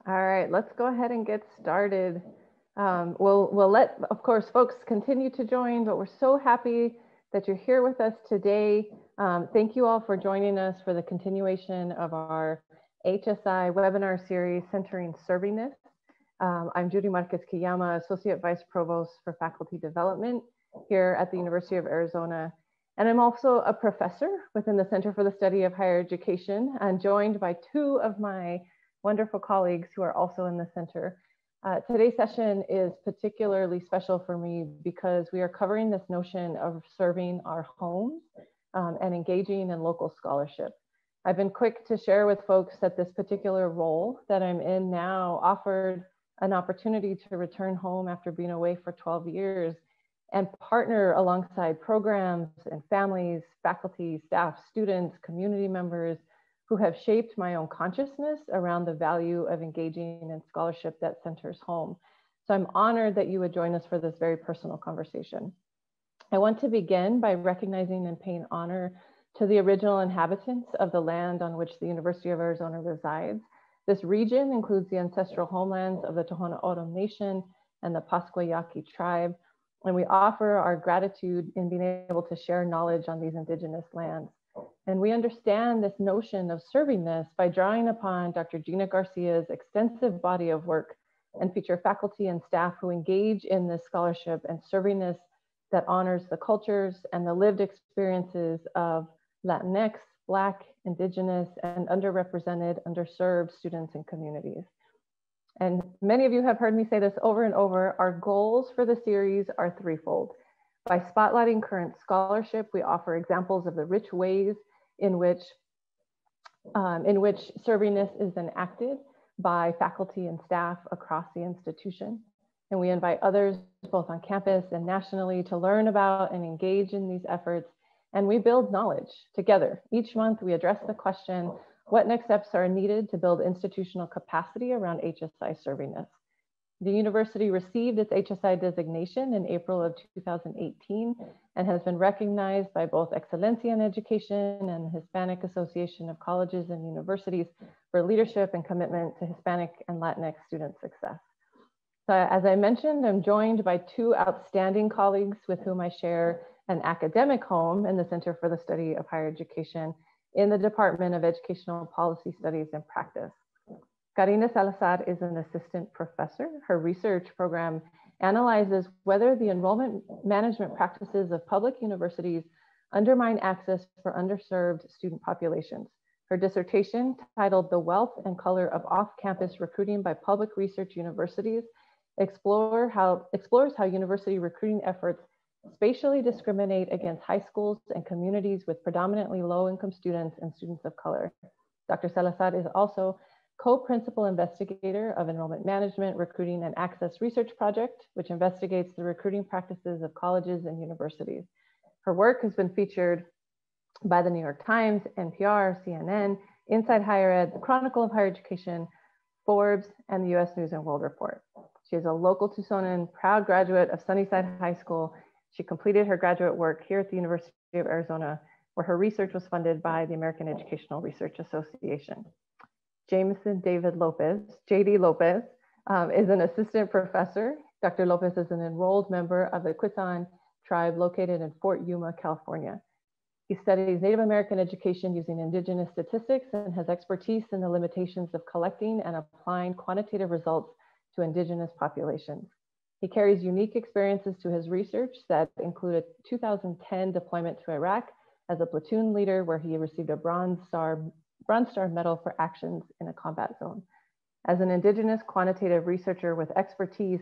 All right, let's go ahead and get started. We'll let, of course, folks continue to join, but we're so happy that you're here with us today. Thank you all for joining us for the continuation of our HSI webinar series centering servingness. I'm Judy Marquez Kiyama, Associate Vice Provost for Faculty Development here at the University of Arizona. And I'm also a professor within the Center for the Study of Higher Education, and joined by two of my wonderful colleagues who are also in the center. Today's session is particularly special for me because we are covering this notion of serving our homes and engaging in local scholarship. I've been quick to share with folks that this particular role that I'm in now offered an opportunity to return home after being away for 12 years and partner alongside programs and families, faculty, staff, students, community members who have shaped my own consciousness around the value of engaging in scholarship that centers home. So I'm honored that you would join us for this very personal conversation. I want to begin by recognizing and paying honor to the original inhabitants of the land on which the University of Arizona resides. This region includes the ancestral homelands of the Tohono O'odham Nation and the Pasquayaqui tribe, and we offer our gratitude in being able to share knowledge on these indigenous lands. And we understand this notion of servingness by drawing upon Dr. Gina Garcia's extensive body of work and feature faculty and staff who engage in this scholarship and servingness that honors the cultures and the lived experiences of Latinx, Black, Indigenous, and underrepresented, underserved students and communities. And many of you have heard me say this over and over. Our goals for the series are threefold. By spotlighting current scholarship, we offer examples of the rich ways in which servingness is enacted by faculty and staff across the institution. And we invite others both on campus and nationally to learn about and engage in these efforts. And we build knowledge together. Each month we address the question, what next steps are needed to build institutional capacity around HSI servingness? The university received its HSI designation in April of 2018 and has been recognized by both Excelencia in Education and the Hispanic Association of Colleges and Universities for leadership and commitment to Hispanic and Latinx student success. So as I mentioned, I'm joined by two outstanding colleagues with whom I share an academic home in the Center for the Study of Higher Education in the Department of Educational Policy Studies and Practice. Karina Salazar is an assistant professor. Her research program analyzes whether the enrollment management practices of public universities undermine access for underserved student populations. Her dissertation, titled "The Wealth and Color of Off-Campus Recruiting by Public Research Universities," explores how university recruiting efforts spatially discriminate against high schools and communities with predominantly low-income students and students of color. Dr. Salazar is also co-principal investigator of Enrollment Management, Recruiting, and Access Research Project, which investigates the recruiting practices of colleges and universities. Her work has been featured by the New York Times, NPR, CNN, Inside Higher Ed, the Chronicle of Higher Education, Forbes, and the US News and World Report. She is a local Tucsonan, proud graduate of Sunnyside High School. She completed her graduate work here at the University of Arizona, where her research was funded by the American Educational Research Association. Jameson David Lopez, JD Lopez, is an assistant professor. Dr. Lopez is an enrolled member of the Quezon tribe located in Fort Yuma, California. He studies Native American education using indigenous statistics and has expertise in the limitations of collecting and applying quantitative results to indigenous populations. He carries unique experiences to his research that include a 2010 deployment to Iraq as a platoon leader, where he received a Bronze Star Medal for actions in a combat zone. As an indigenous quantitative researcher with expertise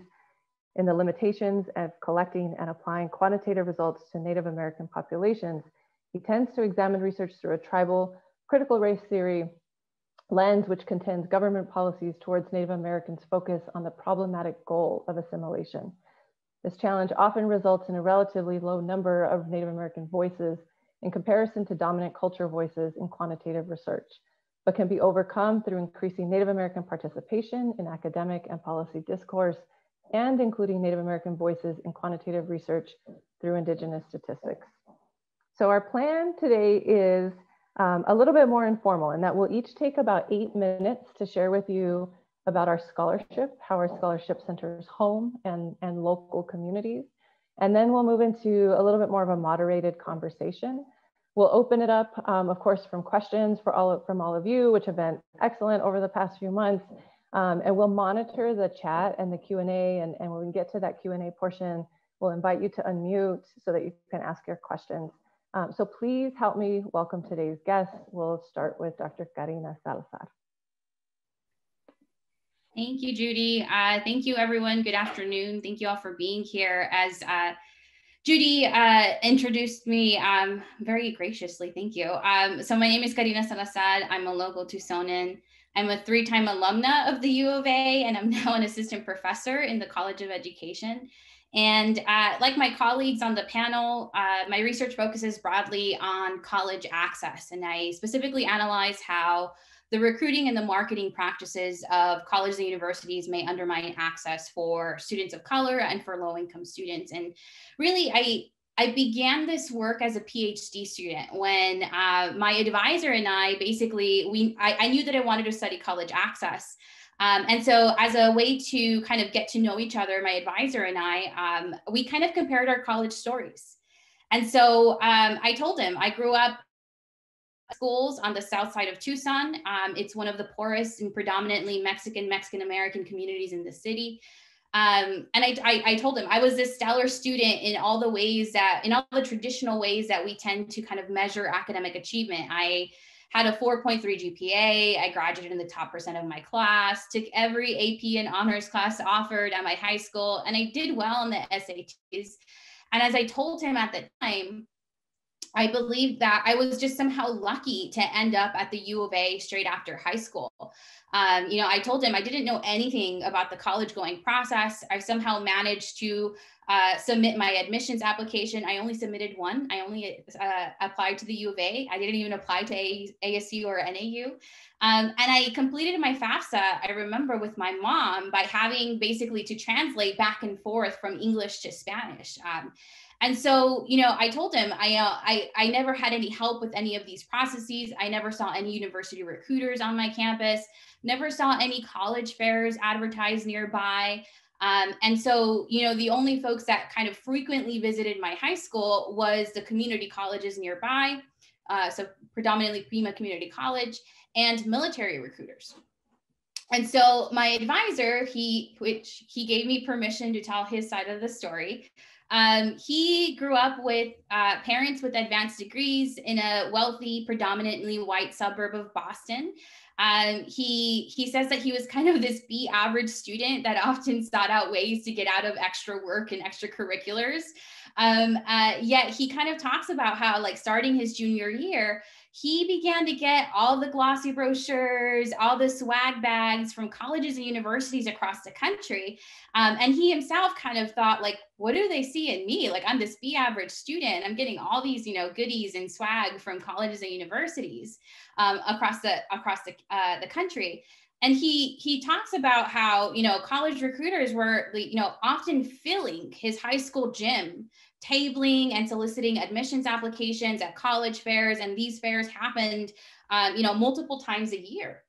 in the limitations of collecting and applying quantitative results to Native American populations, he tends to examine research through a tribal critical race theory lens, which contends government policies towards Native Americans focus on the problematic goal of assimilation. This challenge often results in a relatively low number of Native American voices in comparison to dominant culture voices in quantitative research, but can be overcome through increasing Native American participation in academic and policy discourse, and including Native American voices in quantitative research through indigenous statistics. So our plan today is a little bit more informal, in that we'll each take about 8 minutes to share with you about our scholarship, how our scholarship centers home and local communities. And then we'll move into a little bit more of a moderated conversation. We'll open it up, of course, from questions from all of you, which have been excellent over the past few months. And we'll monitor the chat and the Q&A. And when we get to that Q&A portion, we'll invite you to unmute so that you can ask your questions. So please help me welcome today's guests. We'll start with Dr. Karina Salazar. Thank you, Judy. Thank you, everyone. Good afternoon. Thank you all for being here. As Judy introduced me very graciously. Thank you. So my name is Karina Salazar. I'm a local Tucsonan. I'm a 3-time alumna of the U of A, and I'm now an assistant professor in the College of Education. And like my colleagues on the panel, my research focuses broadly on college access. And I specifically analyze how the recruiting and the marketing practices of colleges and universities may undermine access for students of color and for low-income students. And really, I began this work as a PhD student when my advisor and I basically, I knew that I wanted to study college access. And so as a way to kind of get to know each other, my advisor and I, we kind of compared our college stories. And so I told him I grew up schools on the south side of Tucson. It's one of the poorest and predominantly Mexican-American communities in the city. And I told him I was this stellar student in all the ways that, in all the traditional ways that we tend to kind of measure academic achievement. I had a 4.3 GPA. I graduated in the top % of my class, took every AP and honors class offered at my high school, and I did well in the SATs. And as I told him at the time, I believed that I was just somehow lucky to end up at the U of A straight after high school. You know, I told him I didn't know anything about the college going process. I somehow managed to submit my admissions application. I only submitted one. I only applied to the U of A. I didn't even apply to ASU or NAU. And I completed my FAFSA, I remember, with my mom by having basically to translate back and forth from English to Spanish. And so, you know, I told him I never had any help with any of these processes. I never saw any university recruiters on my campus, never saw any college fairs advertised nearby. And so, you know, the only folks that kind of frequently visited my high school was the community colleges nearby. So predominantly Pima Community College and military recruiters. And so my advisor, he gave me permission to tell his side of the story. He grew up with parents with advanced degrees in a wealthy, predominantly white suburb of Boston. He says that he was kind of this B average student that often sought out ways to get out of extra work and extracurriculars. Yet he kind of talks about how, like, starting his junior year, he began to get all the glossy brochures, all the swag bags from colleges and universities across the country. And he himself kind of thought, like, what do they see in me? Like, I'm this B average student. I'm getting all these, you know, goodies and swag from colleges and universities across the country. And he talks about how, you know, college recruiters were, you know, often filling his high school gym, tabling and soliciting admissions applications at college fairs. And these fairs happened, you know, multiple times a year.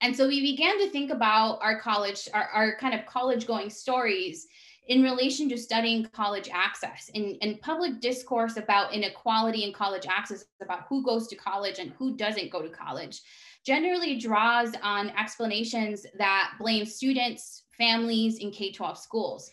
And so we began to think about our college, our kind of college going stories in relation to studying college access and public discourse about inequality in college access, about who goes to college and who doesn't go to college, generally draws on explanations that blame students, families in K-12 schools.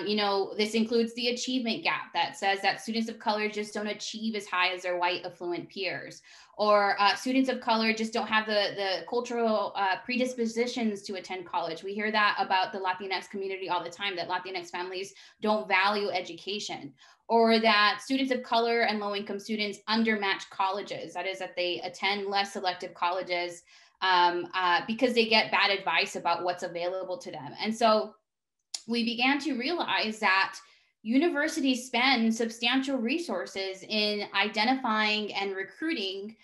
You know, this includes the achievement gap that says that students of color just don't achieve as high as their white affluent peers, or students of color just don't have the cultural predispositions to attend college. We hear that about the Latinx community all the time, that Latinx families don't value education, or that students of color and low-income students undermatch colleges. That is, that they attend less selective colleges because they get bad advice about what's available to them. And so we began to realize that universities spend substantial resources in identifying and recruiting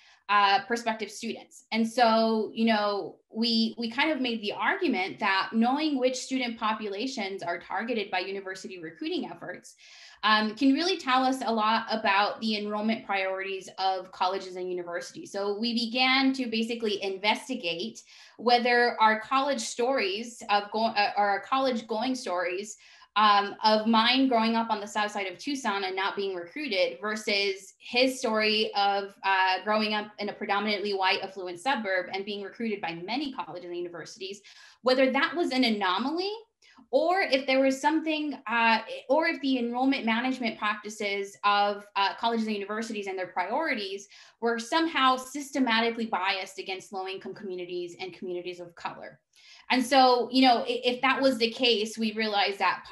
prospective students. And so, you know, we kind of made the argument that knowing which student populations are targeted by university recruiting efforts can really tell us a lot about the enrollment priorities of colleges and universities. So we began to basically investigate whether our college stories or our college going stories of mine growing up on the south side of Tucson and not being recruited versus his story of growing up in a predominantly white affluent suburb and being recruited by many colleges and universities, whether that was an anomaly or if there was something, or if the enrollment management practices of colleges and universities and their priorities were somehow systematically biased against low-income communities and communities of color. And so, you know, if that was the case, we realized that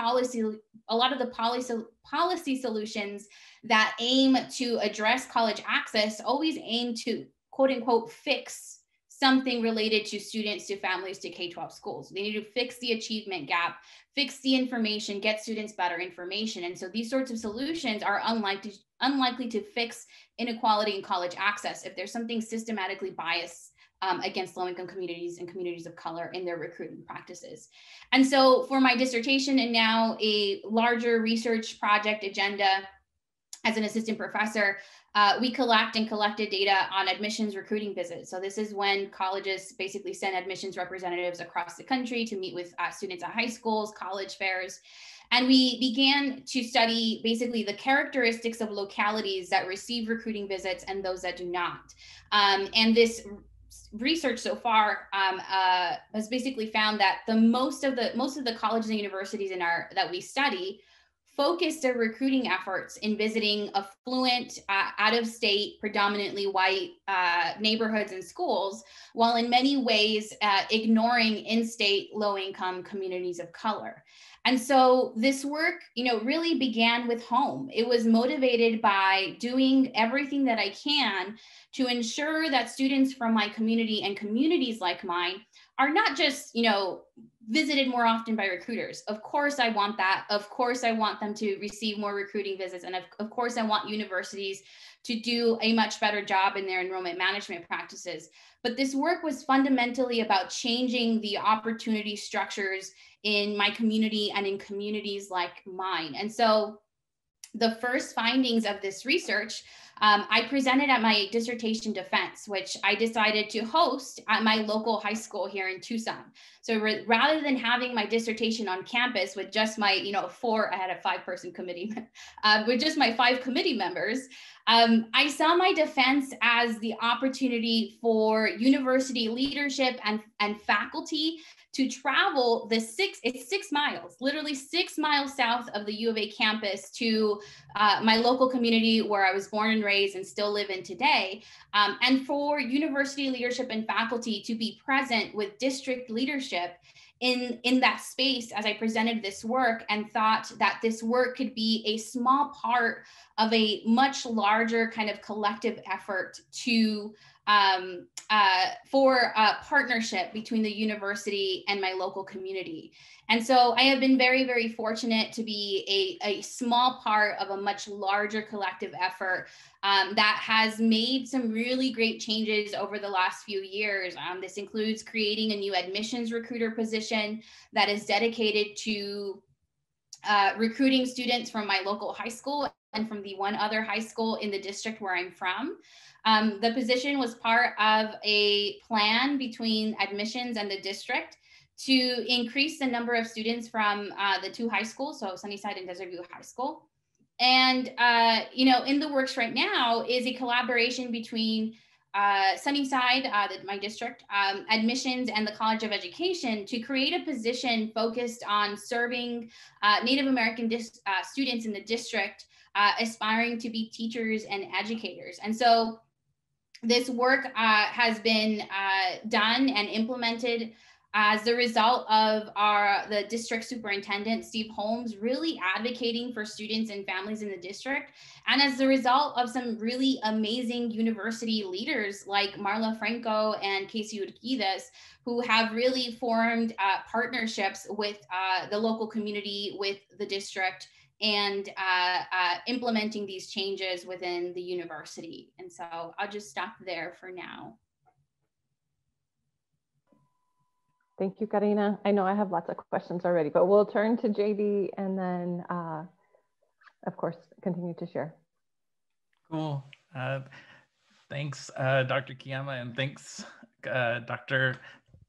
a lot of the policy solutions that aim to address college access always aim to, quote unquote, fix something related to students, to families, to K-12 schools. They need to fix the achievement gap, fix the information, get students better information. And so these sorts of solutions are unlikely to fix inequality in college access if there's something systematically biased against low-income communities and communities of color in their recruiting practices. And so for my dissertation and now a larger research project agenda as an assistant professor, we collected data on admissions recruiting visits. So this is when colleges basically send admissions representatives across the country to meet with students at high schools, college fairs. And we began to study basically the characteristics of localities that receive recruiting visits and those that do not. And this research so far has basically found that most of the colleges and universities that we study focused their recruiting efforts in visiting affluent, out-of-state, predominantly white neighborhoods and schools, while in many ways ignoring in-state low-income communities of color. And so this work, you know, really began with home. It was motivated by doing everything that I can to ensure that students from my community and communities like mine are not just, you know, visited more often by recruiters. Of course, I want that. Of course, I want them to receive more recruiting visits. And of course, I want universities to do a much better job in their enrollment management practices. But this work was fundamentally about changing the opportunity structures in my community and in communities like mine. And so the first findings of this research I presented at my dissertation defense, which I decided to host at my local high school here in Tucson. So rather than having my dissertation on campus with just my, you know, I had a 5-person committee, with just my 5 committee members, I saw my defense as the opportunity for university leadership and faculty to travel it's 6 miles, literally 6 miles south of the U of A campus to my local community where I was born and raised and still live in today. And for university leadership and faculty to be present with district leadership in that space as I presented this work, and thought that this work could be a small part of a much larger kind of collective effort to for a partnership between the university and my local community. And so I have been very, very fortunate to be a small part of a much larger collective effort that has made some really great changes over the last few years. This includes creating a new admissions recruiter position that is dedicated to recruiting students from my local high school and from the one other high school in the district where I'm from. The position was part of a plan between admissions and the district to increase the number of students from the 2 high schools, so Sunnyside and Desert View High School. And, you know, in the works right now is a collaboration between Sunnyside, my district, admissions, and the College of Education to create a position focused on serving Native American students in the district aspiring to be teachers and educators. And so this work has been done and implemented as the result of the district superintendent, Steve Holmes, really advocating for students and families in the district. And as the result of some really amazing university leaders like Marla Franco and Casey Urquidez, who have really formed partnerships with the local community, with the district, and implementing these changes within the university. And so I'll just stop there for now. Thank you, Karina. I know I have lots of questions already, but we'll turn to JD and then, of course, continue to share. Cool. Thanks, Dr. Kiyama, and thanks, Dr.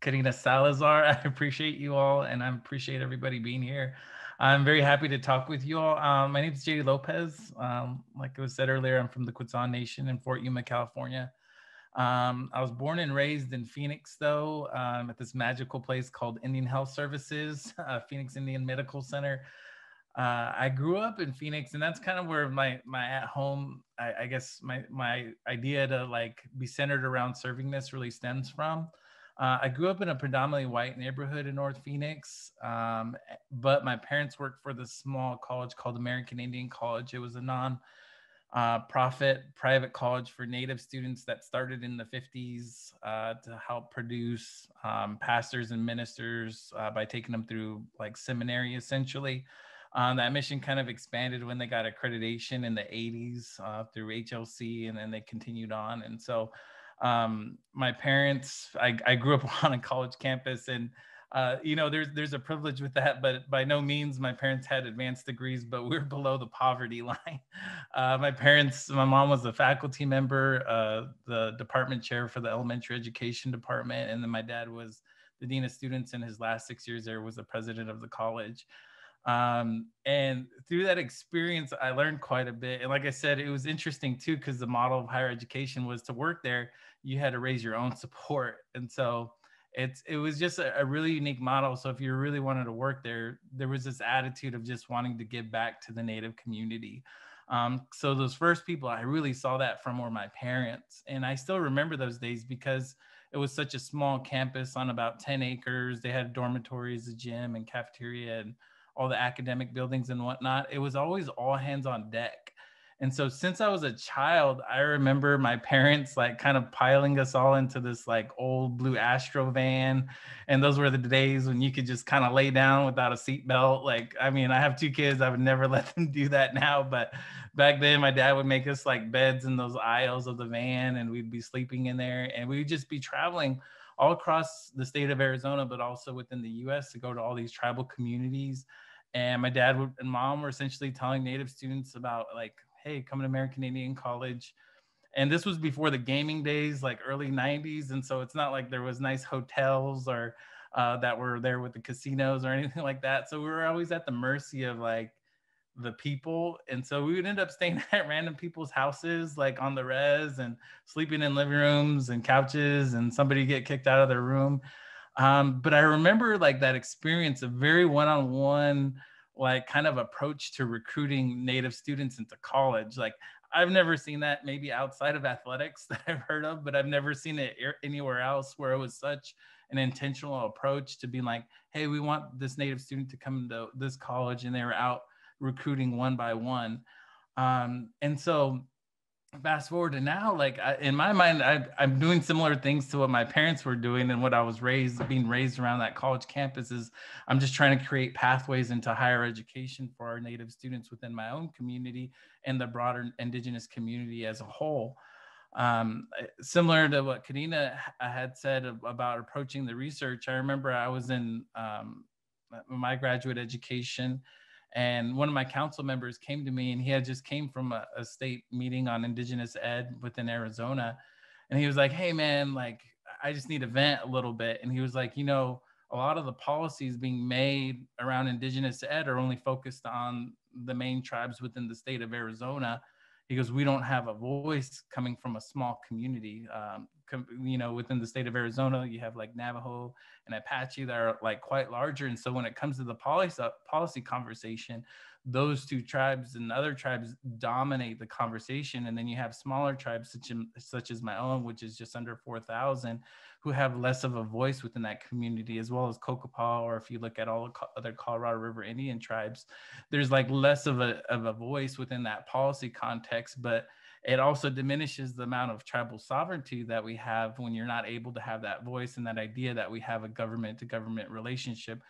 Karina Salazar. I appreciate you all, and I appreciate everybody being here. I'm very happy to talk with you all. My name is Judy Lopez. Like it was said earlier, I'm from the Quezon Nation in Fort Yuma, California. I was born and raised in Phoenix, though, at this magical place called Indian Health Services, Phoenix Indian Medical Center. I grew up in Phoenix, and that's kind of where my at home, I guess my idea to like be centered around servingness really stems from. I grew up in a predominantly white neighborhood in North Phoenix, but my parents worked for this small college called American Indian College. It was a non-profit private college for Native students that started in the 50s to help produce pastors and ministers by taking them through like seminary, essentially. That mission kind of expanded when they got accreditation in the 80s through HLC, and then they continued on. And so my parents, I grew up on a college campus, and you know, there's a privilege with that, but by no means my parents had advanced degrees, but we're below the poverty line. My mom was a faculty member, the department chair for the elementary education department, and then my dad was the dean of students in his last 6 years there, was the president of the college. And through that experience, I learned quite a bit. And like I said, it was interesting too, because the model of higher education was to work there, you had to raise your own support. And so it was just a really unique model. So if you really wanted to work there, there was this attitude of just wanting to give back to the Native community. So those first people I really saw that from were my parents. And I still remember those days because it was such a small campus on about 10 acres. They had dormitories, a gym and cafeteria and all the academic buildings and whatnot. It was always all hands on deck. And so since I was a child, I remember my parents like kind of piling us all into this like old blue Astro van. And those were the days when you could just kind of lay down without a seatbelt. Like, I mean, I have 2 kids. I would never let them do that now. But back then my dad would make us like beds in those aisles of the van, and we'd be sleeping in there, and we would just be traveling all across the state of Arizona, but also within the US to go to all these tribal communities. And my dad and mom were essentially telling Native students about like, hey, come to American Indian College. And this was before the gaming days, like early 90s. And so it's not like there was nice hotels or that were there with the casinos or anything like that. So we were always at the mercy of like the people. And so we would end up staying at random people's houses, like on the res, and sleeping in living rooms and couches, and somebody get kicked out of their room. But I remember like that experience, a very one-on-one, like kind of approach to recruiting Native students into college. Like I've never seen that maybe outside of athletics that I've heard of, but I've never seen it anywhere else where it was such an intentional approach to being like, hey, we want this Native student to come to this college, and they were out recruiting one by one. And so fast forward to now, like in my mind, I'm doing similar things to what my parents were doing, and what I was being raised around that college campus is I'm just trying to create pathways into higher education for our Native students within my own community and the broader Indigenous community as a whole. Similar to what Karina had said about approaching the research, I remember I was in my graduate education, and one of my council members came to me, and he had just came from a state meeting on Indigenous ed within Arizona. And he was like, hey man, like, I just need to vent a little bit. And he was like, you know, a lot of the policies being made around Indigenous ed are only focused on the main tribes within the state of Arizona. He goes, we don't have a voice coming from a small community. You know, within the state of Arizona, you have like Navajo and Apache that are like quite larger. And so when it comes to the policy conversation, those 2 tribes and other tribes dominate the conversation. And then you have smaller tribes such as my own, which is just under 4,000, who have less of a voice within that community, as well as Kokopah, or if you look at all the other Colorado River Indian tribes, there's like less of a voice within that policy context. But it also diminishes the amount of tribal sovereignty that we have when you're not able to have that voice, and that idea that we have a government to government relationship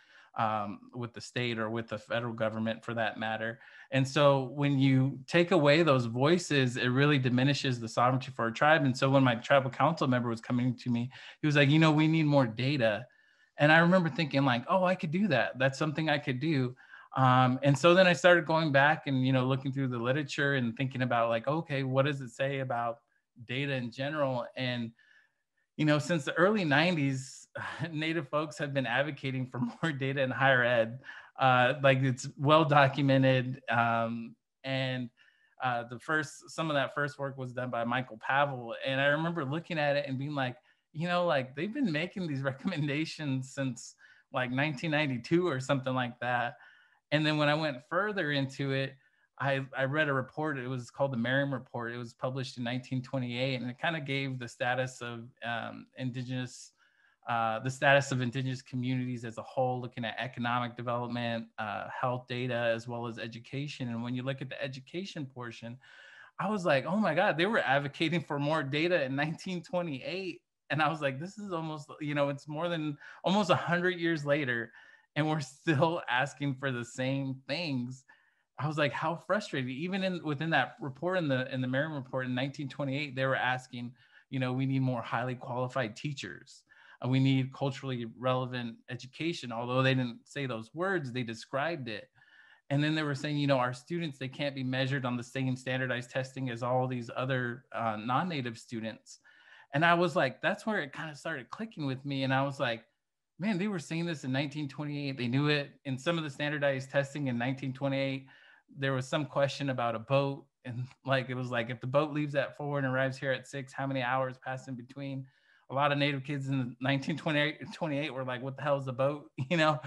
with the state or with the federal government for that matter. And so when you take away those voices, it really diminishes the sovereignty for a tribe. And so when my tribal council member was coming to me, he was like, you know, we need more data. And I remember thinking like, oh, I could do that. That's something I could do. And so then I started going back and, you know, looking through the literature and thinking about like, okay, what does it say about data in general? And, you know, since the early 90s, Native folks have been advocating for more data in higher ed. Like it's well documented. And some of that first work was done by Michael Pavel. And I remember looking at it and being like, you know, like they've been making these recommendations since like 1992 or something like that. And then when I went further into it, I read a report. It was called the Merriam Report. It was published in 1928, and it kind of gave the status of indigenous communities as a whole, looking at economic development, health data, as well as education. And when you look at the education portion, I was like, oh my God, they were advocating for more data in 1928. And I was like, this is almost, you know, it's more than almost 100 years later, and we're still asking for the same things. I was like, how frustrating. Even within that report, in the Merriam Report in 1928, they were asking, you know, we need more highly qualified teachers. We need culturally relevant education. Although they didn't say those words, they described it. And then they were saying, you know, our students, they can't be measured on the same standardized testing as all these other non-Native students. And I was like, that's where it kind of started clicking with me. And I was like, man, they were saying this in 1928. They knew it in some of the standardized testing in 1928. There was some question about a boat. And like, it was like, if the boat leaves at 4 and arrives here at 6, how many hours pass in between? A lot of Native kids in 1928 were like, what the hell is a boat? You know,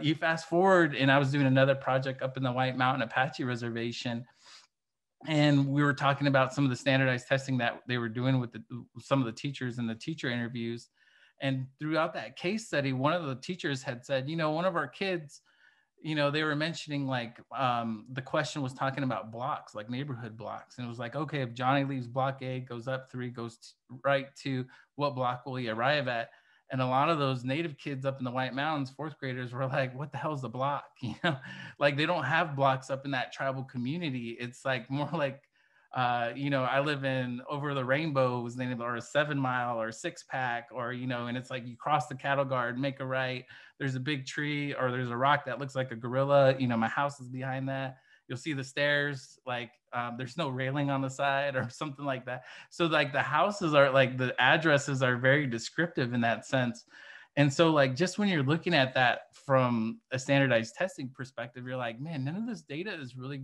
you fast forward, and I was doing another project up in the White Mountain Apache Reservation. And we were talking about some of the standardized testing that they were doing with some of the teachers in the teacher interviews. And throughout that case study, one of the teachers had said, you know, one of our kids, you know, they were mentioning like the question was talking about blocks, like neighborhood blocks. And it was like, okay, if Johnny leaves block A, goes up 3, goes right to, what block will he arrive at? And a lot of those Native kids up in the White Mountains, 4th graders, were like, what the hell is a block? You know, like they don't have blocks up in that tribal community. It's like more like, you know, I live in over the rainbows, or a 7 mile or 6-pack, or, you know, and it's like you cross the cattle guard, make a right, there's a big tree, or there's a rock that looks like a gorilla. You know, my house is behind that. You'll see the stairs, like there's no railing on the side or something like that. So like the houses are like, the addresses are very descriptive in that sense. And so like, just when you're looking at that from a standardized testing perspective, you're like, man, none of this data is really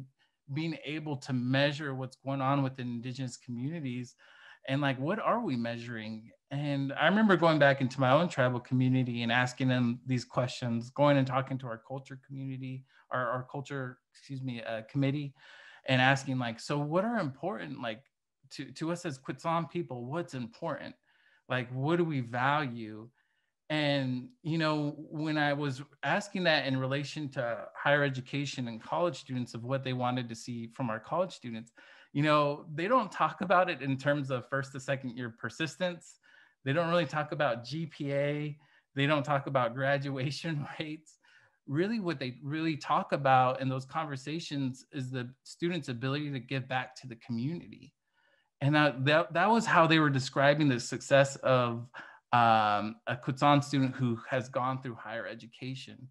being able to measure what's going on within Indigenous communities. And like, what are we measuring? And I remember going back into my own tribal community and asking them these questions, going and talking to our culture community, our culture, committee, and asking like, so what are important, like to us as Quetzal people, what's important? Like, what do we value? And, you know, when I was asking that in relation to higher education and college students of what they wanted to see from our college students, you know, they don't talk about it in terms of 1st to 2nd year persistence. They don't really talk about GPA. They don't talk about graduation rates. Really, what they really talk about in those conversations is the students' ability to give back to the community. And that was how they were describing the success of a Quetzal student who has gone through higher education.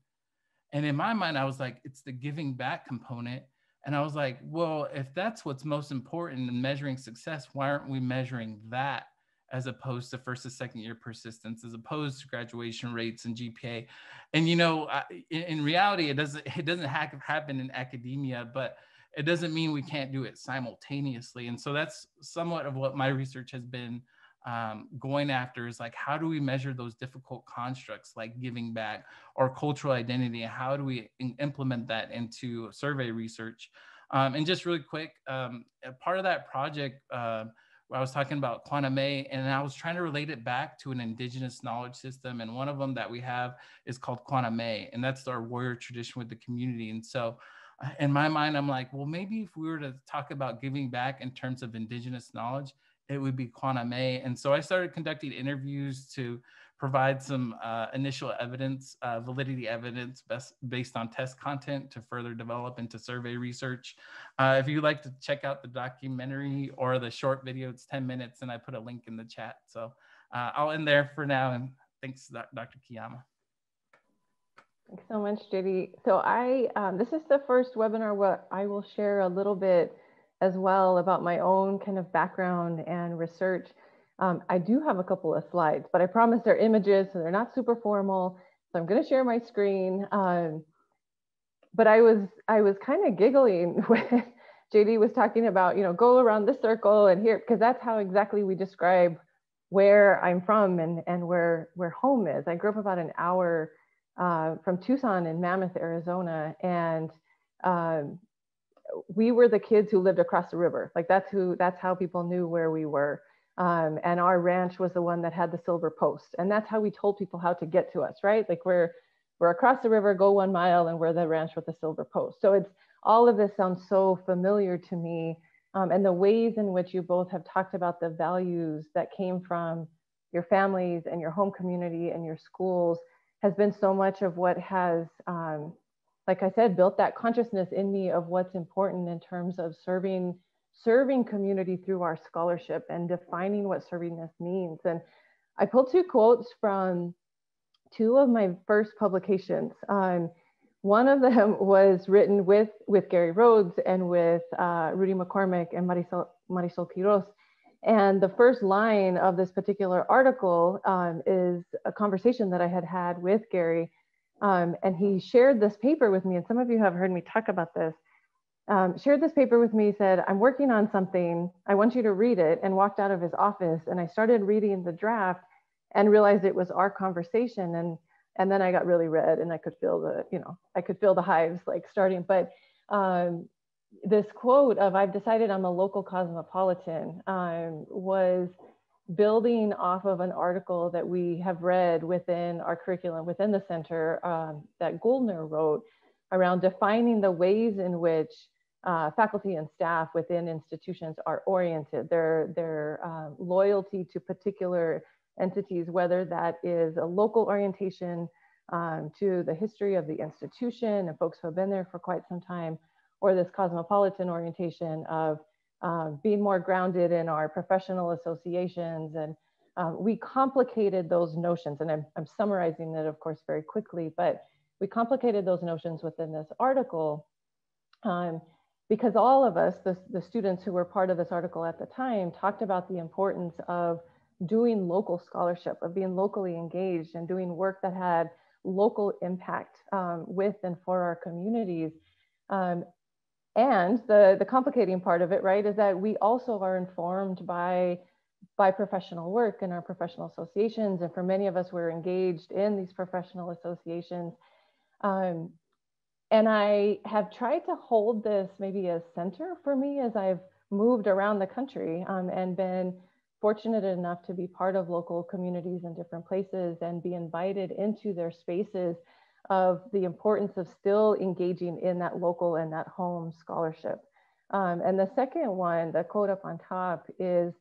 And in my mind, I was like, it's the giving back component. And I was like, well, if that's what's most important in measuring success, why aren't we measuring that as opposed to 1st to 2nd year persistence, as opposed to graduation rates and GPA? And, you know, in reality, it doesn't happen in academia, but it doesn't mean we can't do it simultaneously. And so that's somewhat of what my research has been going after, is like, how do we measure those difficult constructs like giving back or cultural identity? How do we implement that into survey research? And just really quick, part of that project, I was talking about Quaname, and I was trying to relate it back to an Indigenous knowledge system. And one of them that we have is called Quaname, and that's our warrior tradition with the community. And so in my mind, I'm like, well, maybe if we were to talk about giving back in terms of Indigenous knowledge, it would be Quaname. And so I started conducting interviews to provide some initial evidence, validity evidence based on test content to further develop into survey research. If you'd like to check out the documentary or the short video, it's 10 minutes and I put a link in the chat. So I'll end there for now, and thanks, Dr. Kiyama. Thanks so much, Judy. So this is the first webinar where I will share a little bit as well about my own kind of background and research. I do have a couple of slides, but I promise they're images, so they're not super formal. So I'm going to share my screen. But I was kind of giggling when JD was talking about, go around this circle and here, because that's how exactly we describe where I'm from and where home is. I grew up about an hour from Tucson in Mammoth, Arizona, and we were the kids who lived across the river. Like that's how people knew where we were. And our ranch was the one that had the silver post, and that's how we told people how to get to us, right? Like we're across the river, go 1 mile, and we're the ranch with the silver post. So all of this sounds so familiar to me, and the ways in which you both have talked about the values that came from your families and your home community and your schools has been so much of what has, like I said, built that consciousness in me of what's important in terms of serving community through our scholarship and defining what servingness means. And I pulled 2 quotes from 2 of my first publications. One of them was written with Gary Rhodes and with Rudy McCormick and Marisol Quiroz. And the first line of this particular article is a conversation that I had with Gary. And he shared this paper with me, and some of you have heard me talk about this. Shared this paper with me, said, I'm working on something, I want you to read it, and walked out of his office. And I started reading the draft and realized it was our conversation. And then I got really red, and I could feel the hives like starting. But this quote of I've decided I'm a local cosmopolitan was building off of an article that we have read within our curriculum, within the center, that Goldner wrote around defining the ways in which faculty and staff within institutions are oriented, their loyalty to particular entities, whether that is a local orientation to the history of the institution and folks who have been there for quite some time, or this cosmopolitan orientation of being more grounded in our professional associations. And we complicated those notions, and I'm summarizing it, of course, very quickly, but we complicated those notions within this article because all of us, the students who were part of this article at the time, talked about the importance of doing local scholarship, of being locally engaged and doing work that had local impact with and for our communities. And the complicating part of it, right, is that we also are informed by professional work and our professional associations. And for many of us, we're engaged in these professional associations. And I have tried to hold this maybe as center for me as I've moved around the country and been fortunate enough to be part of local communities in different places and be invited into their spaces of the importance of still engaging in that local and that home scholarship. And the second one, the quote up on top, is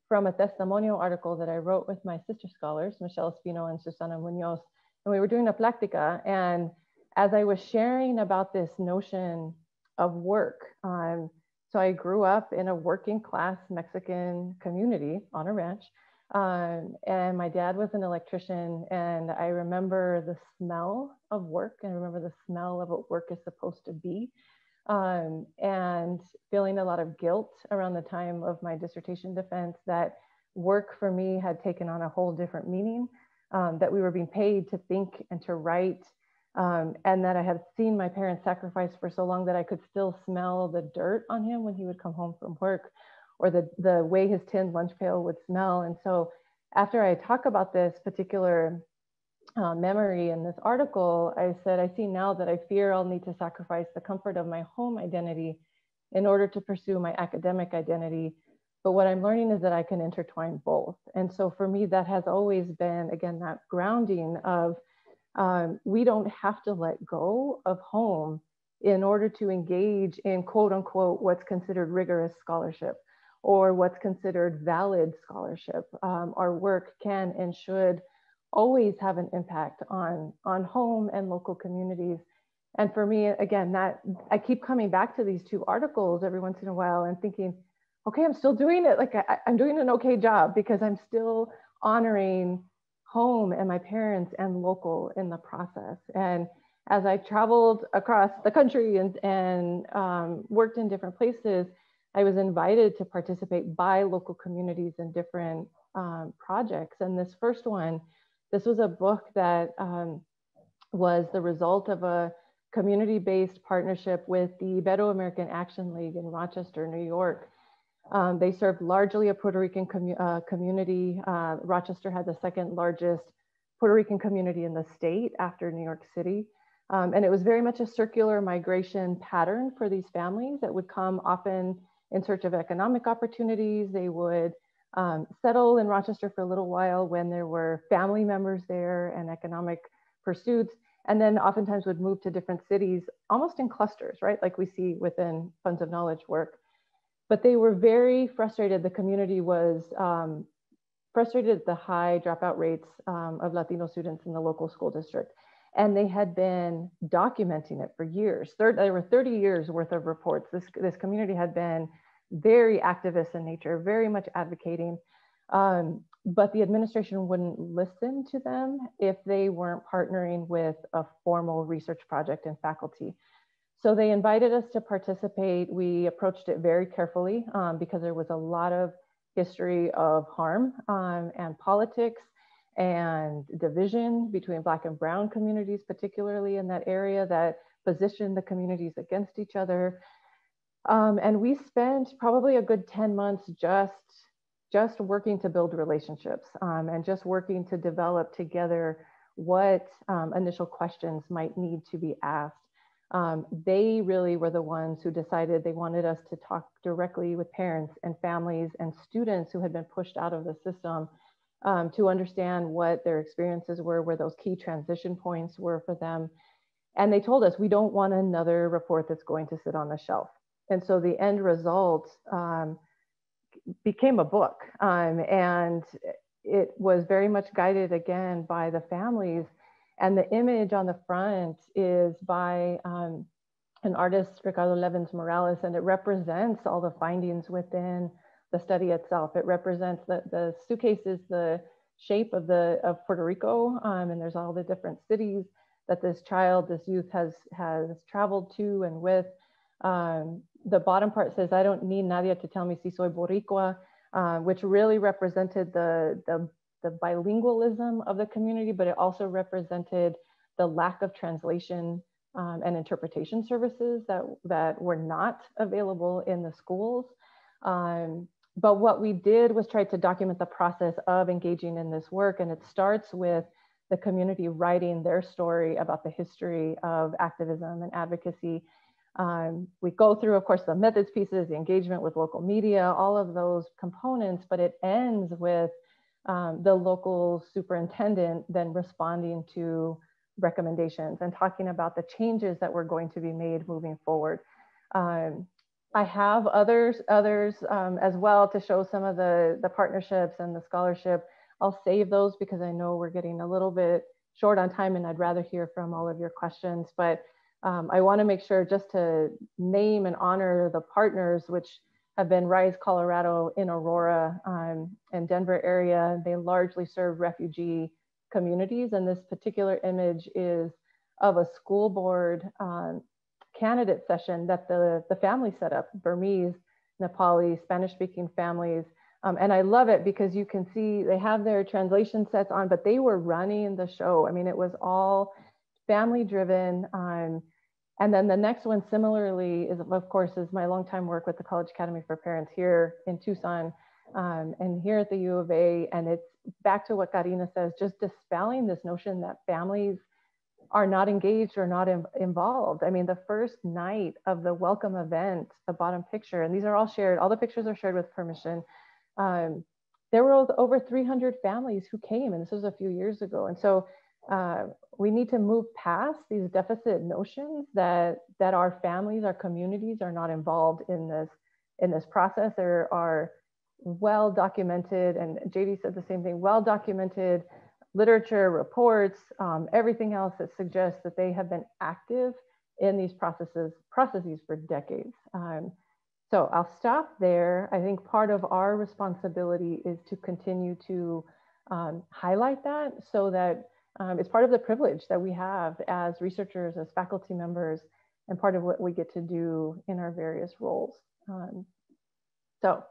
from a testimonial article that I wrote with my sister scholars, Michelle Espino and Susana Munoz. And we were doing a plática, and as I was sharing about this notion of work, so I grew up in a working class Mexican community on a ranch. And my dad was an electrician, and I remember the smell of work, and I remember the smell of what work is supposed to be, and feeling a lot of guilt around the time of my dissertation defense that work for me had taken on a whole different meaning, that we were being paid to think and to write, and that I had seen my parents sacrifice for so long that I could still smell the dirt on him when he would come home from work, or the way his tin lunch pail would smell. And so after I talk about this particular memory in this article, I said, I see now that I fear I'll need to sacrifice the comfort of my home identity in order to pursue my academic identity. But what I'm learning is that I can intertwine both. And so for me, that has always been, again, that grounding of we don't have to let go of home in order to engage in quote unquote, what's considered rigorous scholarship or what's considered valid scholarship. Our work can and should always have an impact on home and local communities. And for me, again, that I keep coming back to these two articles every once in a while and thinking, okay, I'm still doing it. Like I'm doing an okay job because I'm still honoring home and my parents and local in the process. And as I traveled across the country and worked in different places, I was invited to participate by local communities in different projects. And this first one, this was a book that was the result of a community-based partnership with the Ibero-American Action League in Rochester, New York. They served largely a Puerto Rican community. Rochester had the second largest Puerto Rican community in the state after New York City. And it was very much a circular migration pattern for these families that would come often in search of economic opportunities. They would settle in Rochester for a little while when there were family members there and economic pursuits, and then oftentimes would move to different cities almost in clusters, right? Like we see within Funds of Knowledge work. But they were very frustrated. The community was frustrated at the high dropout rates of Latino students in the local school district. And they had been documenting it for years. There were 30 years worth of reports. This community had been very activist in nature, very much advocating. But the administration wouldn't listen to them if they weren't partnering with a formal research project and faculty. So they invited us to participate. We approached it very carefully because there was a lot of history of harm and politics and division between Black and Brown communities, particularly in that area, that positioned the communities against each other. And we spent probably a good 10 months just working to build relationships and just working to develop together what initial questions might need to be asked. They really were the ones who decided they wanted us to talk directly with parents and families and students who had been pushed out of the system to understand what their experiences were, where those key transition points were for them. And they told us, we don't want another report that's going to sit on the shelf. And so the end result became a book. And it was very much guided again by the families. And the image on the front is by an artist, Ricardo Levins Morales, and it represents all the findings within the study itself. It represents the suitcase is the shape of Puerto Rico, and there's all the different cities that this youth has traveled to and with. The bottom part says, I don't need Nadia to tell me si soy Boricua, which really represented the bilingualism of the community, but it also represented the lack of translation and interpretation services that were not available in the schools. But what we did was try to document the process of engaging in this work. And it starts with the community writing their story about the history of activism and advocacy. We go through, of course, the methods pieces, the engagement with local media, all of those components, but it ends with the local superintendent then responding to recommendations and talking about the changes that were going to be made moving forward. I have others as well to show some of the partnerships and the scholarship. I'll save those because I know we're getting a little bit short on time and I'd rather hear from all of your questions, but I want to make sure just to name and honor the partners, which have been Rise Colorado in Aurora and Denver area. They largely serve refugee communities. And this particular image is of a school board candidate session that the family set up, Burmese, Nepali, Spanish-speaking families. And I love it because you can see they have their translation sets on, but they were running the show. I mean, it was all family driven. And then the next one similarly is, of course, is my longtime work with the College Academy for Parents here in Tucson and here at the U of A. And it's back to what Karina says, just dispelling this notion that families are not engaged or not involved. I mean, the first night of the welcome event, the bottom picture, and these are all shared, all the pictures are shared with permission. There were over 300 families who came, and this was a few years ago. And so we need to move past these deficit notions that our families, our communities are not involved in this process. There are well-documented, and JD said the same thing, well-documented literature, reports, everything else that suggests that they have been active in these processes for decades. So I'll stop there. I think part of our responsibility is to continue to highlight that, so that it's part of the privilege that we have as researchers, as faculty members, and part of what we get to do in our various roles. So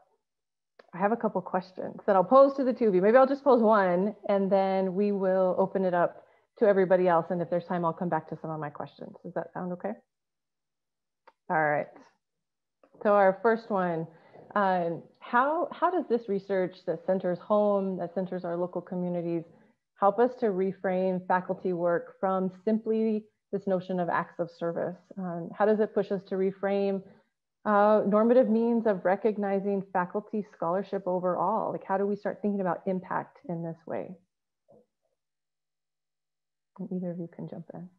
I have a couple questions that I'll pose to the two of you. Maybe I'll just pose one, and then we will open it up to everybody else. And if there's time, I'll come back to some of my questions. Does that sound okay? All right. So our first one, how does this research that centers home, that centers our local communities, help us to reframe faculty work from simply this notion of acts of service? How does it push us to reframe normative means of recognizing faculty scholarship overall? Like, how do we start thinking about impact in this way? And either of you can jump in.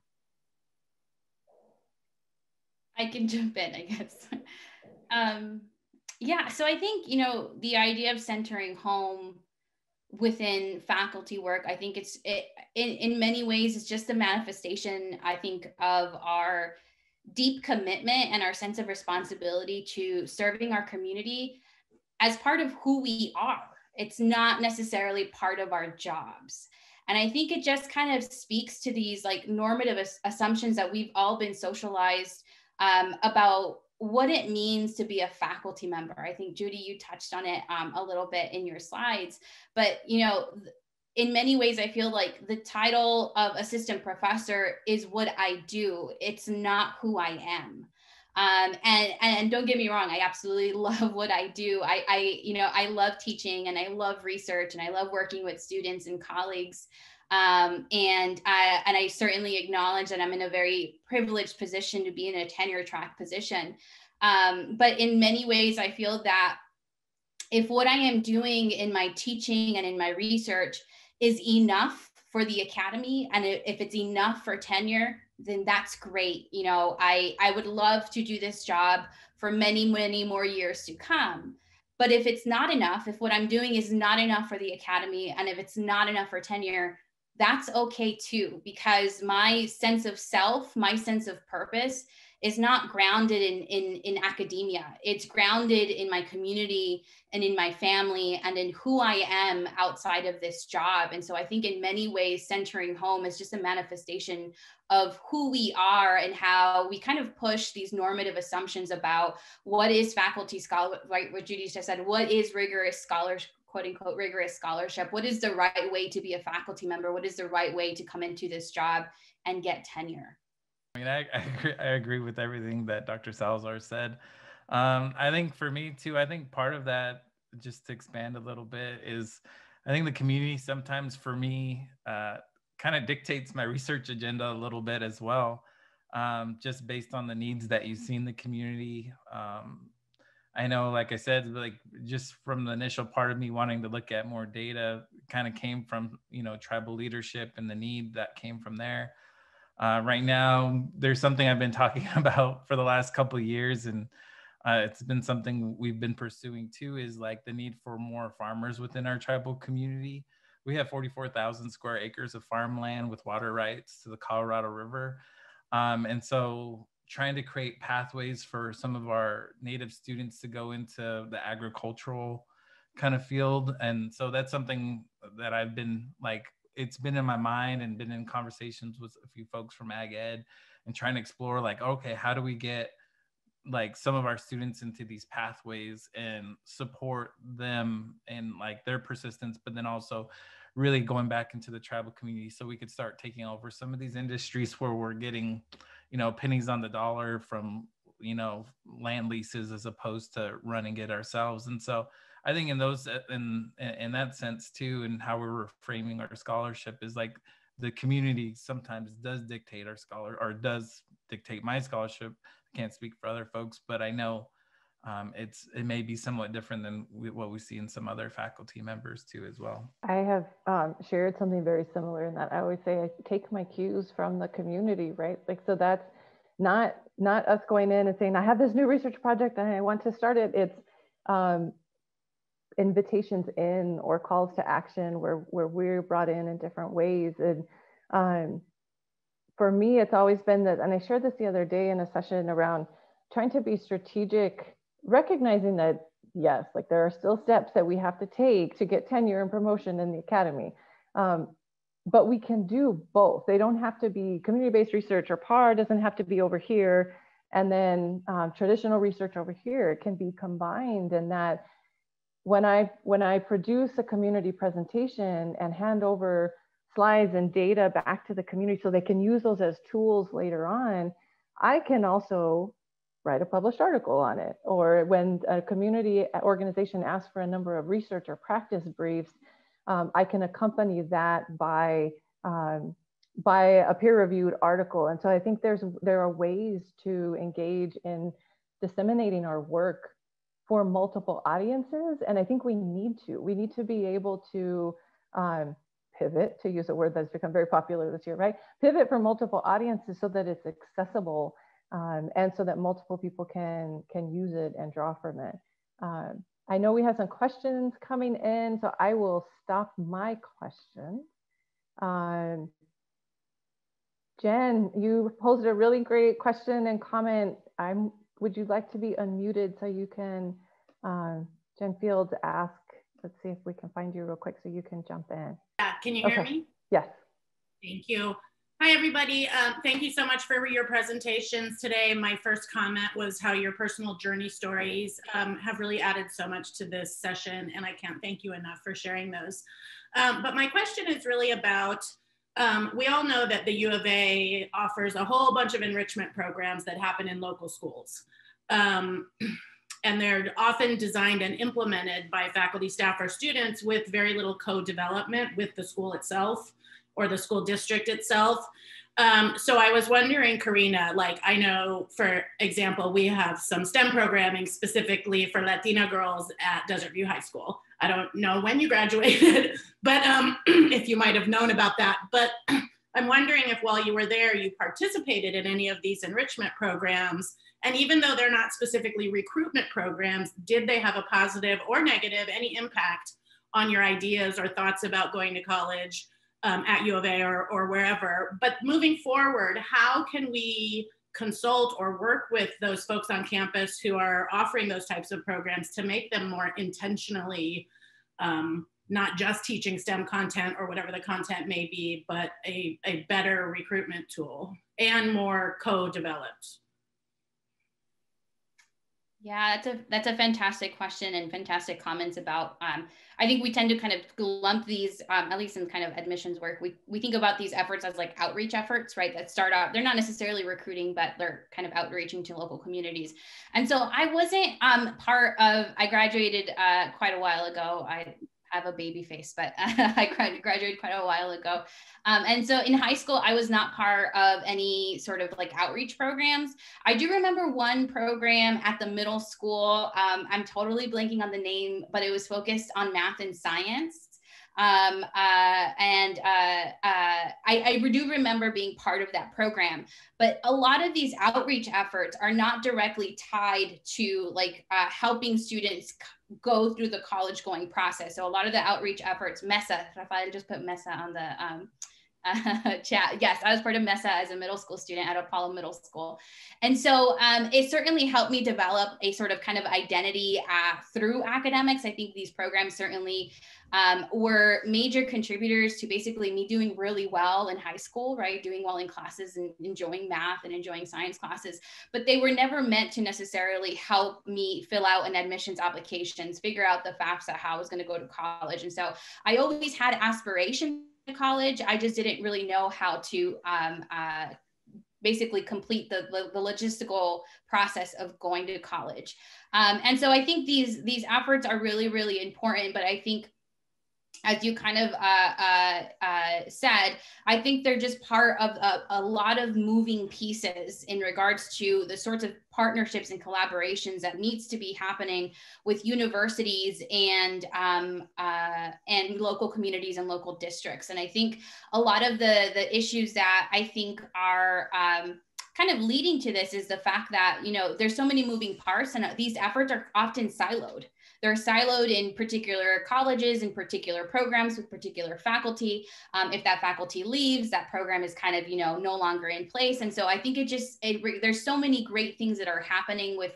I can jump in, I guess. Yeah, so I think, you know, the idea of centering home within faculty work, I think in many ways, it's just a manifestation, I think, of our deep commitment and our sense of responsibility to serving our community as part of who we are. It's not necessarily part of our jobs. And I think it just kind of speaks to these like normative assumptions that we've all been socialized about what it means to be a faculty member. I think, Judy, you touched on it a little bit in your slides, but, you know, in many ways, I feel like the title of assistant professor is what I do. It's not who I am. And don't get me wrong, I absolutely love what I do. I love teaching, and I love research, and I love working with students and colleagues. And I certainly acknowledge that I'm in a very privileged position to be in a tenure track position. But in many ways, I feel that if what I am doing in my teaching and in my research is enough for the academy, and if it's enough for tenure, then that's great. You know, I would love to do this job for many, many more years to come. But if it's not enough, if what I'm doing is not enough for the academy, and if it's not enough for tenure, that's okay too, because my sense of self, my sense of purpose is not grounded in academia. It's grounded in my community and in my family and in who I am outside of this job. And so I think in many ways, centering home is just a manifestation of who we are and how we kind of push these normative assumptions about what is faculty scholar, right? What Judy just said, what is rigorous scholarship, quote unquote, rigorous scholarship? What is the right way to be a faculty member? What is the right way to come into this job and get tenure? I mean, I agree with everything that Dr. Salazar said. I think for me too, I think part of that, just to expand a little bit, is I think the community sometimes for me kind of dictates my research agenda a little bit as well, just based on the needs that you see in the community. I know, like I said, like just from the initial part of me wanting to look at more data kind of came from, you know, tribal leadership and the need that came from there. Right now, there's something I've been talking about for the last couple of years, and it's been something we've been pursuing too, is like the need for more farmers within our tribal community. We have 44,000 square acres of farmland with water rights to the Colorado River. And so trying to create pathways for some of our native students to go into the agricultural kind of field. And so that's something that I've been like, it's been in my mind and been in conversations with a few folks from Ag Ed and trying to explore like, okay, how do we get like some of our students into these pathways and support them and like their persistence, but then also really going back into the tribal community so we could start taking over some of these industries where we're getting, you know, pennies on the dollar from, you know, land leases as opposed to running it ourselves. And so I think in those, in that sense too, and how we're framing our scholarship is like the community sometimes does dictate our scholar, or does dictate my scholarship. I can't speak for other folks, but I know it may be somewhat different than what we see in some other faculty members too as well. I have shared something very similar in that I always say I take my cues from the community, right? Like, so that's not us going in and saying, I have this new research project and I want to start it. It's invitations in or calls to action where we're brought in different ways. And for me, it's always been that, and I shared this the other day in a session around trying to be strategic, recognizing that, yes, like there are still steps that we have to take to get tenure and promotion in the academy. But we can do both. They don't have to be community-based research, or PAR doesn't have to be over here, and then traditional research over here. It can be combined, and that when I produce a community presentation and hand over slides and data back to the community so they can use those as tools later on, I can also write a published article on it. Or when a community organization asks for a number of research or practice briefs, I can accompany that by a peer-reviewed article. And so I think there are ways to engage in disseminating our work for multiple audiences. And I think we need to be able to pivot, to use a word that's become very popular this year, right? Pivot for multiple audiences so that it's accessible, and so that multiple people can use it and draw from it. I know we have some questions coming in, so I will stop my question. Jen, you posed a really great question and comment. Would you like to be unmuted so you can, Jen Fields ask, let's see if we can find you real quick so you can jump in. Yeah, can you hear me? Yes. Thank you. Hi, everybody. Thank you so much for your presentations today. My first comment was how your personal journey stories have really added so much to this session, and I can't thank you enough for sharing those. But my question is really about, we all know that the U of A offers a whole bunch of enrichment programs that happen in local schools. And they're often designed and implemented by faculty, staff, or students with very little co-development with the school itself or the school district itself. So I was wondering, Karina, like I know, for example, we have some STEM programming specifically for Latina girls at Desert View High School. I don't know when you graduated, but if you might have known about that. But I'm wondering if while you were there, you participated in any of these enrichment programs. And even though they're not specifically recruitment programs, did they have a positive or negative, any impact on your ideas or thoughts about going to college at U of A or wherever? But moving forward, how can we consult or work with those folks on campus who are offering those types of programs to make them more intentionally, not just teaching STEM content or whatever the content may be, but a better recruitment tool and more co-developed? Yeah, that's a fantastic question and fantastic comments about, I think we tend to kind of lump these, at least in kind of admissions work, we think about these efforts as like outreach efforts, right? That start out, they're not necessarily recruiting, but they're kind of outreaching to local communities. And so I wasn't part of, I graduated quite a while ago. I have a baby face, but I graduated quite a while ago. And so in high school, I was not part of any sort of like outreach programs. I do remember one program at the middle school. I'm totally blanking on the name, but it was focused on math and science. I do remember being part of that program, but a lot of these outreach efforts are not directly tied to like helping students go through the college going process. So a lot of the outreach efforts, MESA, if I just put MESA on the chat. Yes, I was part of MESA as a middle school student at Apollo Middle School. And so it certainly helped me develop a sort of kind of identity through academics. I think these programs certainly were major contributors to basically me doing really well in high school, right? Doing well in classes and enjoying math and enjoying science classes, but they were never meant to necessarily help me fill out an admissions applications, figure out the FAFSA, how I was going to go to college. And so I always had aspirations to college. I just didn't really know how to basically complete the logistical process of going to college. And so I think these efforts are really, really important, but I think as you kind of said, I think they're just part of a lot of moving pieces in regards to the sorts of partnerships and collaborations that needs to be happening with universities and local communities and local districts. And I think a lot of the issues that I think are kind of leading to this is the fact that, you know, there's so many moving parts and these efforts are often siloed. they're siloed in particular colleges and particular programs with particular faculty. If that faculty leaves, that program is kind of, no longer in place. And so I think there's so many great things that are happening with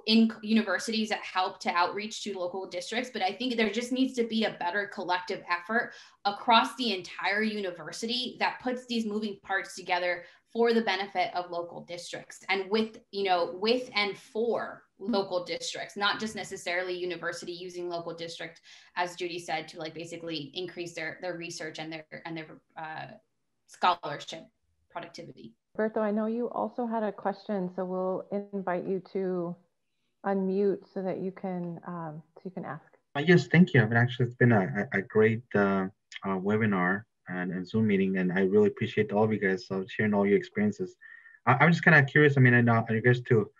in universities that help to outreach to local districts, but I think there just needs to be a better collective effort across the entire university that puts these moving parts together for the benefit of local districts and with and for local districts, not just necessarily university using local district, as Judy said, to like basically increase their research and their scholarship productivity. Bertho, I know you also had a question, so we'll invite you to unmute so that you can ask. Yes, thank you. I mean, actually, it's been a great webinar and Zoom meeting, and I really appreciate all of you guys sharing all your experiences. I'm just kind of curious. I mean, I know you guys too.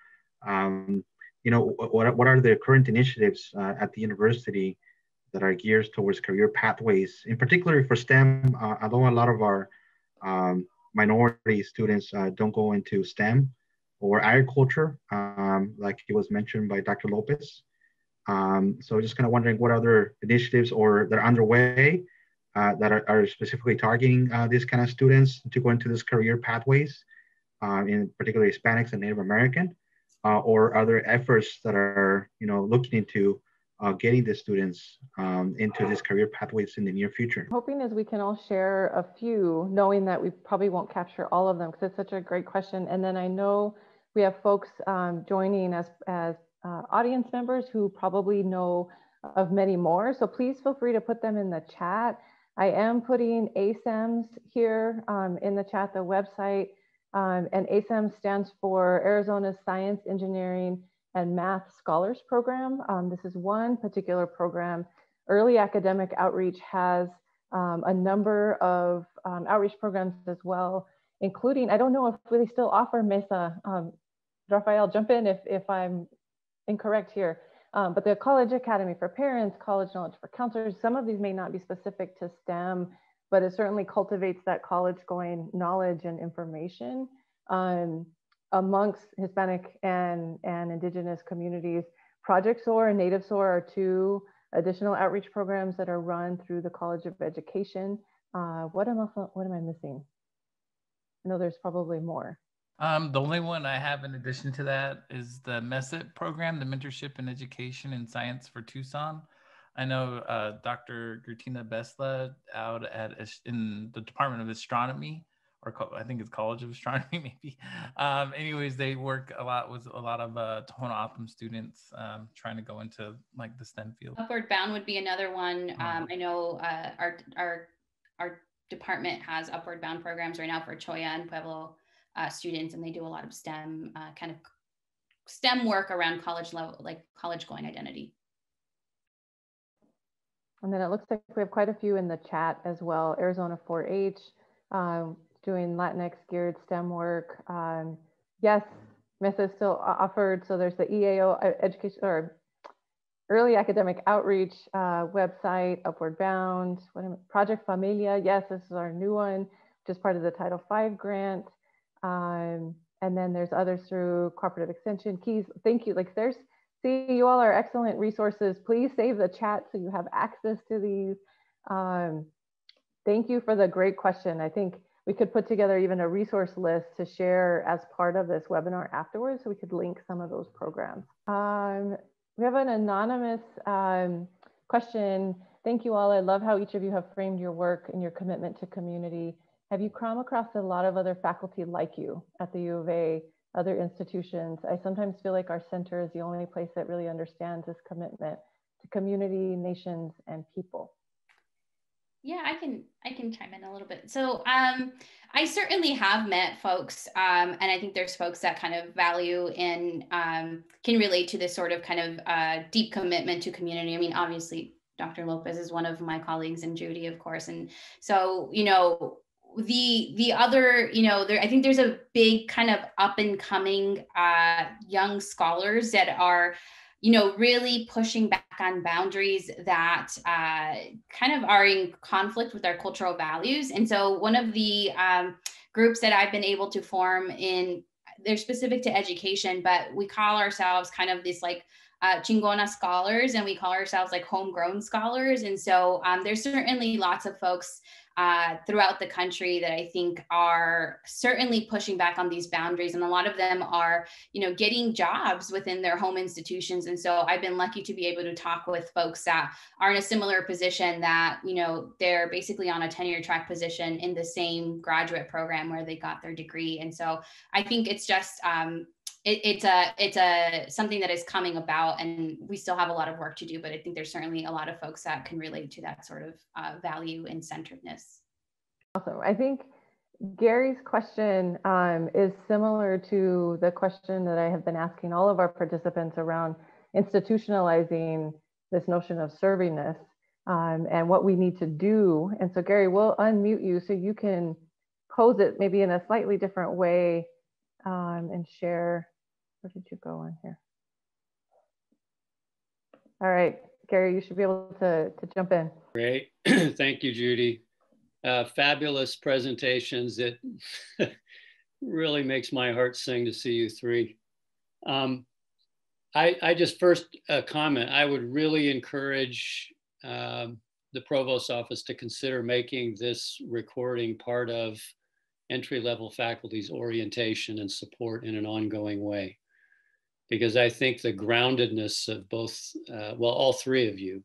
What are the current initiatives at the university that are geared towards career pathways, in particular for STEM? Although a lot of our minority students don't go into STEM or agriculture, like it was mentioned by Dr. Lopez. So just kind of wondering what other initiatives or that are underway that are specifically targeting these kind of students to go into these career pathways, in particular Hispanics and Native American, or other efforts that are looking into getting the students into these career pathways in the near future. Hoping as we can all share a few, knowing that we probably won't capture all of them because it's such a great question. And then I know we have folks joining as audience members who probably know of many more. So please feel free to put them in the chat. I am putting ASEMS here in the chat, the website, and ASEMS stands for Arizona Science, Engineering, and Math Scholars Program. This is one particular program. Early Academic Outreach has a number of outreach programs as well, including, I don't know if they still offer MESA. Rafael, jump in if I'm incorrect here. But the College Academy for Parents, College Knowledge for Counselors, some of these may not be specific to STEM, but it certainly cultivates that college-going knowledge and information amongst Hispanic and Indigenous communities. Project SOAR and Native SOAR are two additional outreach programs that are run through the College of Education. What am I missing? I know there's probably more. The only one I have in addition to that is the MESIT program, the Mentorship in Education and Science for Tucson. I know Dr. Gertina Besla out in the Department of Astronomy, or I think it's College of Astronomy maybe. Anyways, they work a lot with a lot of Tohono O'odham students trying to go into like the STEM field. Upward Bound would be another one. I know our department has Upward Bound programs right now for Choya and Pueblo students, and they do a lot of STEM kind of STEM work around college level, like college going identity. And then it looks like we have quite a few in the chat as well. Arizona 4-H, doing Latinx geared STEM work. Yes, MESA is still offered. So there's the EAO education or Early Academic Outreach website, Upward Bound, Project Familia. Yes, this is our new one, just part of the Title V grant. And then there's others through Cooperative Extension. Keys, thank you. See, you all are excellent resources. Please save the chat so you have access to these. Thank you for the great question. I think we could put together even a resource list to share as part of this webinar afterwards, so we could link some of those programs. We have an anonymous question. Thank you all. I love how each of you have framed your work and your commitment to community. Have you come across a lot of other faculty like you at the U of A, other institutions? I sometimes feel like our center is the only place that really understands this commitment to community, nations, and people. Yeah, I can chime in a little bit. So I certainly have met folks, and I think there's folks that kind of value and can relate to this sort of kind of deep commitment to community. I mean, obviously, Dr. Lopez is one of my colleagues, and Judy, of course. And so, the other, I think there's a big kind of up and coming young scholars that are, really pushing back on boundaries that kind of are in conflict with our cultural values. And so one of the groups that I've been able to form they're specific to education, but we call ourselves kind of this like Chingona Scholars, and we call ourselves like Homegrown Scholars. And so there's certainly lots of folks throughout the country that I think are certainly pushing back on these boundaries. And a lot of them are, getting jobs within their home institutions. And so I've been lucky to be able to talk with folks that are in a similar position that, they're basically on a tenure track position in the same graduate program where they got their degree. And so I think it's just, it's a something that is coming about, and we still have a lot of work to do, but I think there's certainly a lot of folks that can relate to that sort of value and centeredness. Awesome. I think Gary's question is similar to the question that I have been asking all of our participants around institutionalizing this notion of servingness and what we need to do. And so Gary, we'll unmute you so you can pose it maybe in a slightly different way and share. Where did you go on here? All right, Gary, you should be able to jump in. Great. Thank you, Judy. Fabulous presentations. It really makes my heart sing to see you three. I just first comment, I would really encourage the Provost's office to consider making this recording part of entry-level faculty's orientation and support in an ongoing way. Because I think the groundedness of both, all three of you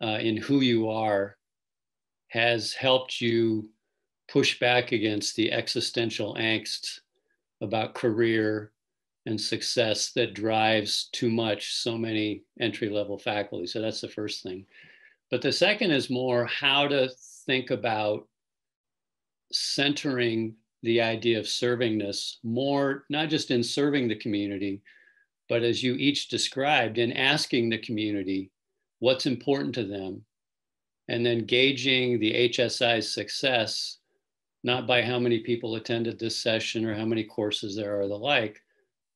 in who you are has helped you push back against the existential angst about career and success that drives too much so many entry-level faculty. So that's the first thing. But the second is more how to think about centering the idea of servingness more, not just in serving the community, but as you each described, in asking the community what's important to them, and then gauging the HSI's success, not by how many people attended this session or how many courses there are or the like,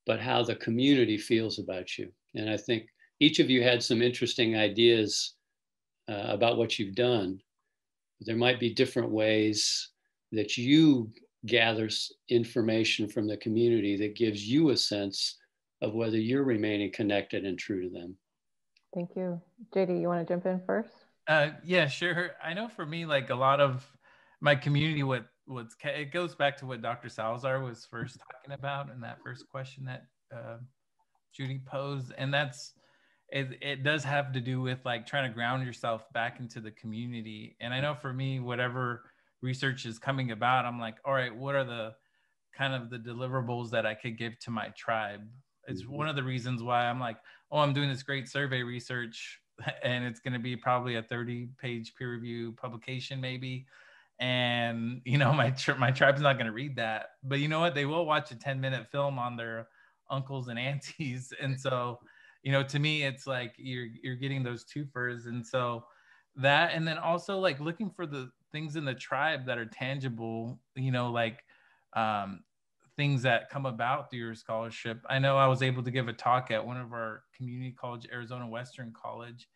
but how the community feels about you. And I think each of you had some interesting ideas about what you've done. There might be different ways that you gather information from the community that gives you a sense of whether you're remaining connected and true to them. Thank you. JD, you want to jump in first? Yeah, sure. I know for me, like a lot of my community, it goes back to what Dr. Salazar was first talking about in that first question that Judy posed. And it does have to do with like trying to ground yourself back into the community. And I know for me, whatever research is coming about, I'm like, all right, what are the kind of the deliverables that I could give to my tribe? It's one of the reasons why I'm like, oh, I'm doing this great survey research and it's going to be probably a 30-page peer review publication maybe. And, my tribe's not going to read that. But you know what? They will watch a 10-minute film on their uncles and aunties. And so, to me, it's like you're getting those twofers. And so that, and then also like looking for the things in the tribe that are tangible, things that come about through your scholarship. I know I was able to give a talk at one of our community college, Arizona Western College,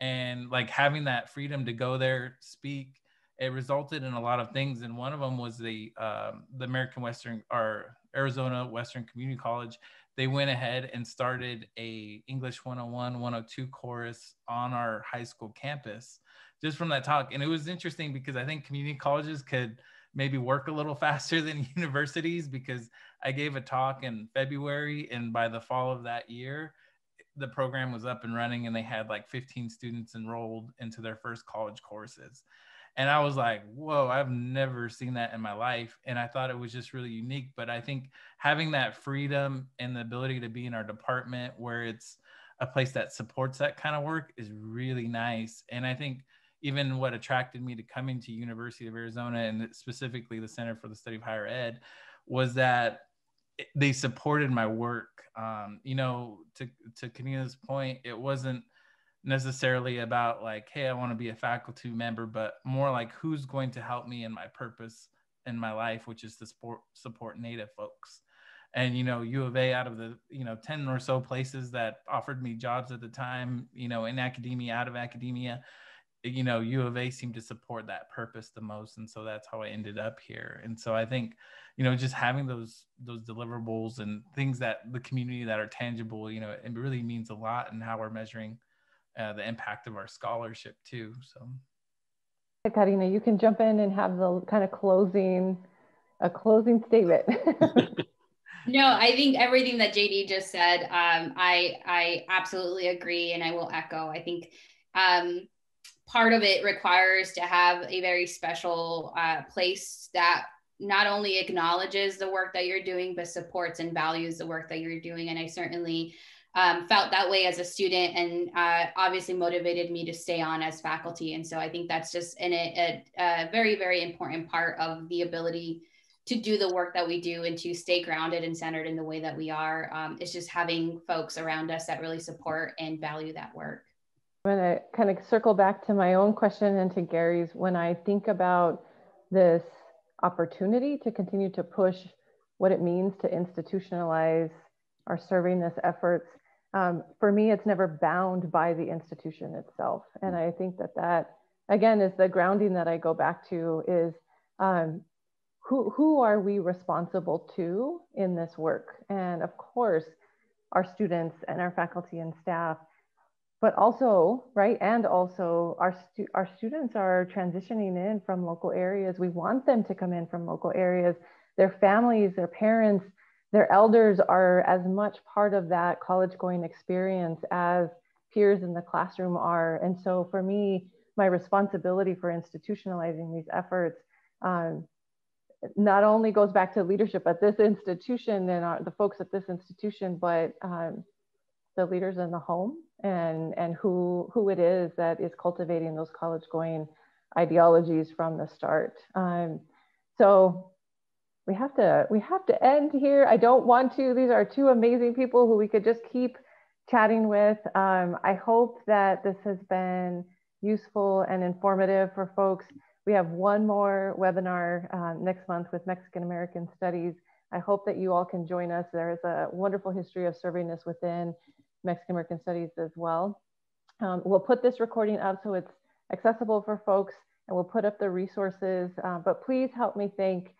and like having that freedom to go there, speak, it resulted in a lot of things. And one of them was the Arizona Western Community College. They went ahead and started a English 101, 102 course on our high school campus just from that talk. And it was interesting because I think community colleges could maybe work a little faster than universities, because I gave a talk in February and by the fall of that year, the program was up and running and they had like 15 students enrolled into their first college courses. And I was like, whoa, I've never seen that in my life. And I thought it was just really unique. But I think having that freedom and the ability to be in our department where it's a place that supports that kind of work is really nice. And I think even what attracted me to coming to University of Arizona and specifically the Center for the Study of Higher Ed was that they supported my work. To Karina's point, it wasn't necessarily about like, hey, I want to be a faculty member, but more like who's going to help me in my purpose in my life, which is to support Native folks. And, U of A, out of the, 10 or so places that offered me jobs at the time, in academia, out of academia, you know, U of A seemed to support that purpose the most. And so that's how I ended up here. And so I think, you know, just having those deliverables and things that the community that are tangible, you know, it really means a lot in how we're measuring the impact of our scholarship too. So. Karina, you can jump in and have the kind of closing statement. No, I think everything that JD just said, I absolutely agree, and I will echo. I think part of it requires to have a very special place that not only acknowledges the work that you're doing, but supports and values the work that you're doing. And I certainly felt that way as a student, and obviously motivated me to stay on as faculty. And so I think that's just a very, very important part of the ability to do the work that we do and to stay grounded and centered in the way that we are. It's just having folks around us that really support and value that work. I'm going to kind of circle back to my own question and to Gary's. When I think about this opportunity to continue to push what it means to institutionalize our serving-ness efforts, for me, it's never bound by the institution itself. And I think that again, is the grounding that I go back to is, who are we responsible to in this work? And of course, our students and our faculty and staff, but also, right, and also our students are transitioning in from local areas. We want them to come in from local areas. Their families, their parents, their elders are as much part of that college going experience as peers in the classroom are. And so for me, my responsibility for institutionalizing these efforts not only goes back to leadership at this institution and the folks at this institution, but the leaders in the home and who it is that is cultivating those college going ideologies from the start. So we have to end here. I don't want to. These are two amazing people who we could just keep chatting with. I hope that this has been useful and informative for folks. We have one more webinar next month with Mexican American Studies. I hope that you all can join us. There is a wonderful history of serving-ness within Mexican American Studies as well. We'll put this recording up so it's accessible for folks, and we'll put up the resources. But please help me thank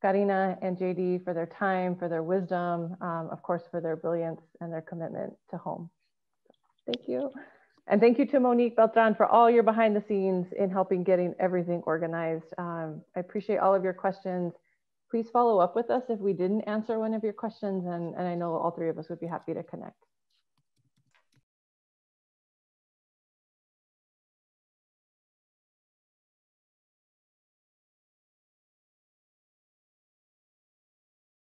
Karina and JD for their time, for their wisdom, of course, for their brilliance and their commitment to home. Thank you. And thank you to Monique Beltran for all your behind the scenes in helping getting everything organized. I appreciate all of your questions. Please follow up with us if we didn't answer one of your questions, and I know all three of us would be happy to connect.